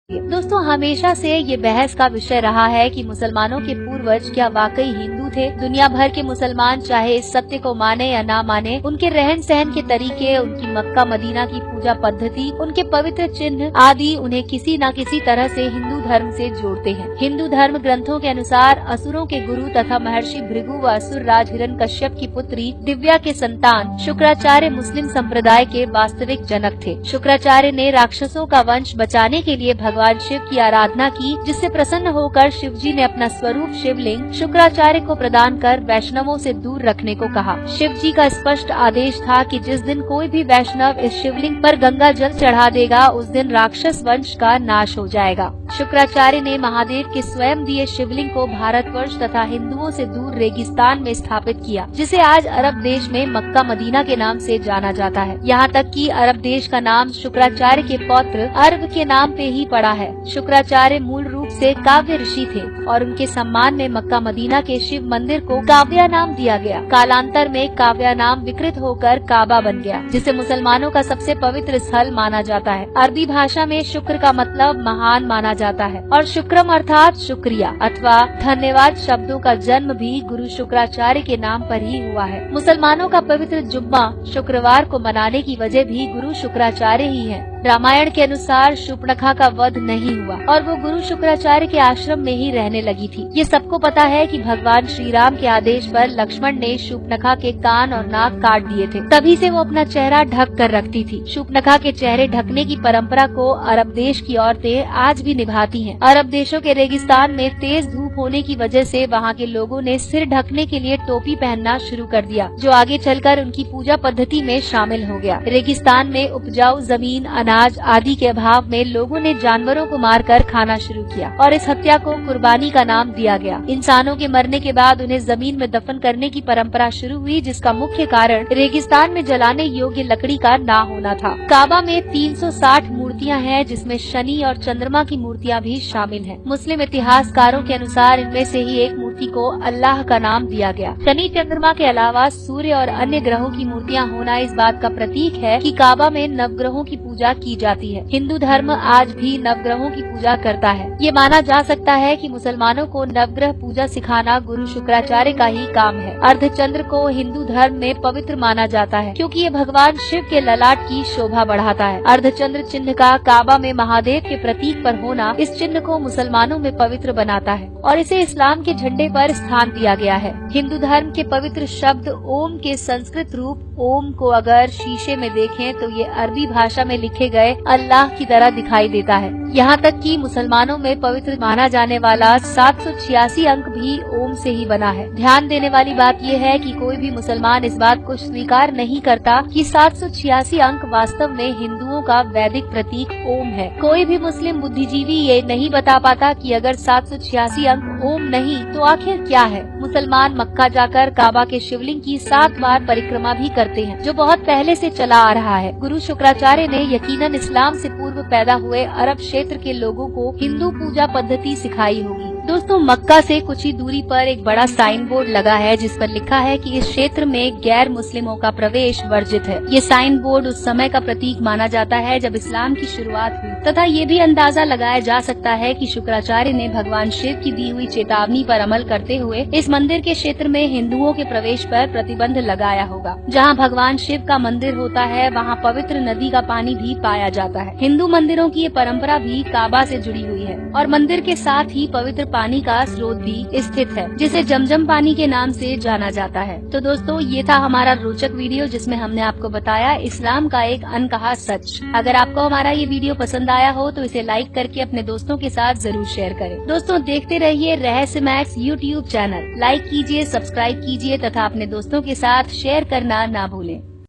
दोस्तों, हमेशा से ये बहस का विषय रहा है कि मुसलमानों के पूर्वज क्या वाकई हिंदू थे। दुनिया भर के मुसलमान चाहे इस सत्य को माने या ना माने, उनके रहन सहन के तरीके, उनकी मक्का मदीना की पूजा पद्धति, उनके पवित्र चिन्ह आदि उन्हें किसी न किसी तरह से हिंदू धर्म से जोड़ते हैं। हिंदू धर्म ग्रंथों के अनुसार असुरों के गुरु तथा महर्षि भृगु व असुर राज हिरण्यकश्यप की पुत्री दिव्या के संतान शुक्राचार्य मुस्लिम संप्रदाय के वास्तविक जनक थे। शुक्राचार्य ने राक्षसों का वंश बचाने के लिए भगवान शिव की आराधना की, जिससे प्रसन्न होकर शिव जी ने अपना स्वरूप शिवलिंग शुक्राचार्य को प्रदान कर वैष्णवों से दूर रखने को कहा। शिव जी का स्पष्ट आदेश था कि जिस दिन कोई भी वैष्णव इस शिवलिंग पर गंगा जल चढ़ा देगा, उस दिन राक्षस वंश का नाश हो जाएगा। शुक्राचार्य ने महादेव के स्वयं दिए शिवलिंग को भारतवर्ष तथा हिंदुओं से दूर रेगिस्तान में स्थापित किया, जिसे आज अरब देश में मक्का मदीना के नाम से जाना जाता है। यहाँ तक कि अरब देश का नाम शुक्राचार्य के पौत्र अर्व के नाम पे ही पड़ा है। शुक्राचार्य मूल रूप से काव्य ऋषि थे और उनके सम्मान में मक्का मदीना के शिव मंदिर को काव्या नाम दिया गया। कालांतर में काव्या नाम विकृत होकर काबा बन गया, जिसे मुसलमानों का सबसे पवित्र स्थल माना जाता है। अरबी भाषा में शुक्र का मतलब महान माना जाता है और शुक्रम अर्थात शुक्रिया अथवा धन्यवाद शब्दों का जन्म भी गुरु शुक्राचार्य के नाम पर ही हुआ है। मुसलमानों का पवित्र जुम्मा शुक्रवार को मनाने की वजह भी गुरु शुक्राचार्य ही है। रामायण के अनुसार शूर्पणखा का वध नहीं हुआ और वो गुरु शुक्राचार्य के आश्रम में ही रहने लगी थी। ये सबको पता है कि भगवान श्री राम के आदेश पर लक्ष्मण ने शूर्पणखा के कान और नाक काट दिए थे। तभी से वो अपना चेहरा ढक कर रखती थी। शूर्पणखा के चेहरे ढकने की परंपरा को अरब देश की औरतें आज भी निभाती हैं। अरब देशों के रेगिस्तान में तेज धूप होने की वजह से वहाँ के लोगों ने सिर ढकने के लिए टोपी पहनना शुरू कर दिया, जो आगे चलकर उनकी पूजा पद्धति में शामिल हो गया। रेगिस्तान में उपजाऊ जमीन, अनाज आदि के अभाव में लोगों ने जानवरों को मारकर खाना शुरू किया और इस हत्या को कुर्बानी का नाम दिया गया। इंसानों के मरने के बाद उन्हें जमीन में दफन करने की परंपरा शुरू हुई, जिसका मुख्य कारण रेगिस्तान में जलाने योग्य लकड़ी का ना होना था। काबा में 360 मूर्तियां हैं, जिसमें शनि और चंद्रमा की मूर्तियां भी शामिल हैं। मुस्लिम इतिहासकारों के अनुसार इनमें से ही एक मूर्ति को अल्लाह का नाम दिया गया। शनि चंद्रमा के अलावा सूर्य और अन्य ग्रहों की मूर्तियां होना इस बात का प्रतीक है कि काबा में नवग्रहों की पूजा की जाती है। हिंदू धर्म आज भी नवग्रहों की पूजा करता है। ये माना जा सकता है कि मुसलमानों को नवग्रह पूजा सिखाना गुरु शुक्राचार्य का ही काम है। अर्धचंद्र को हिंदू धर्म में पवित्र माना जाता है, क्योंकि ये भगवान शिव के ललाट की शोभा बढ़ाता है। अर्धचंद्र चिन्ह का काबा में महादेव के प्रतीक पर होना इस चिन्ह को मुसलमानों में पवित्र बनाता है और इसे इस्लाम के झंडे पर स्थान दिया गया है। हिंदू धर्म के पवित्र शब्द ओम के संस्कृत रूप ओम को अगर शीशे में देखें तो ये अरबी भाषा में लिखे गए अल्लाह की तरह दिखाई देता है। यहाँ तक कि मुसलमानों में पवित्र माना जाने वाला 786 अंक भी ओम से ही बना है। ध्यान देने वाली बात यह है कि कोई भी मुसलमान इस बात को स्वीकार नहीं करता कि 786 अंक वास्तव में हिंदुओं का वैदिक प्रतीक ओम है। कोई भी मुस्लिम बुद्धिजीवी ये नहीं बता पाता कि अगर 786 अंक ओम नहीं तो आखिर क्या है। मुसलमान मक्का जाकर काबा के शिवलिंग की 7 बार परिक्रमा भी करते हैं, जो बहुत पहले से चला आ रहा है। गुरु शुक्राचार्य ने यकीनन इस्लाम से पूर्व पैदा हुए अरब क्षेत्र के लोगों को हिंदू पूजा पद्धति सिखाई होगी। दोस्तों, मक्का से कुछ ही दूरी पर एक बड़ा साइन बोर्ड लगा है, जिस पर लिखा है कि इस क्षेत्र में गैर मुस्लिमों का प्रवेश वर्जित है। ये साइन बोर्ड उस समय का प्रतीक माना जाता है जब इस्लाम की शुरुआत हुई, तथा ये भी अंदाजा लगाया जा सकता है कि शुक्राचार्य ने भगवान शिव की दी हुई चेतावनी पर अमल करते हुए इस मंदिर के क्षेत्र में हिंदुओं के प्रवेश पर प्रतिबंध लगाया होगा। जहाँ भगवान शिव का मंदिर होता है, वहाँ पवित्र नदी का पानी भी पाया जाता है। हिंदू मंदिरों की ये परंपरा भी काबा से जुड़ी हुई है और मंदिर के साथ ही पवित्र पानी का स्रोत भी स्थित है, जिसे जमजम पानी के नाम से जाना जाता है। तो दोस्तों, ये था हमारा रोचक वीडियो, जिसमें हमने आपको बताया इस्लाम का एक अनकहा सच। अगर आपको हमारा ये वीडियो पसंद आया हो तो इसे लाइक करके अपने दोस्तों के साथ जरूर शेयर करें। दोस्तों, देखते रहिए रहस्य मैक्स यूट्यूब चैनल। लाइक कीजिए, सब्सक्राइब कीजिए तथा अपने दोस्तों के साथ शेयर करना ना भूलें।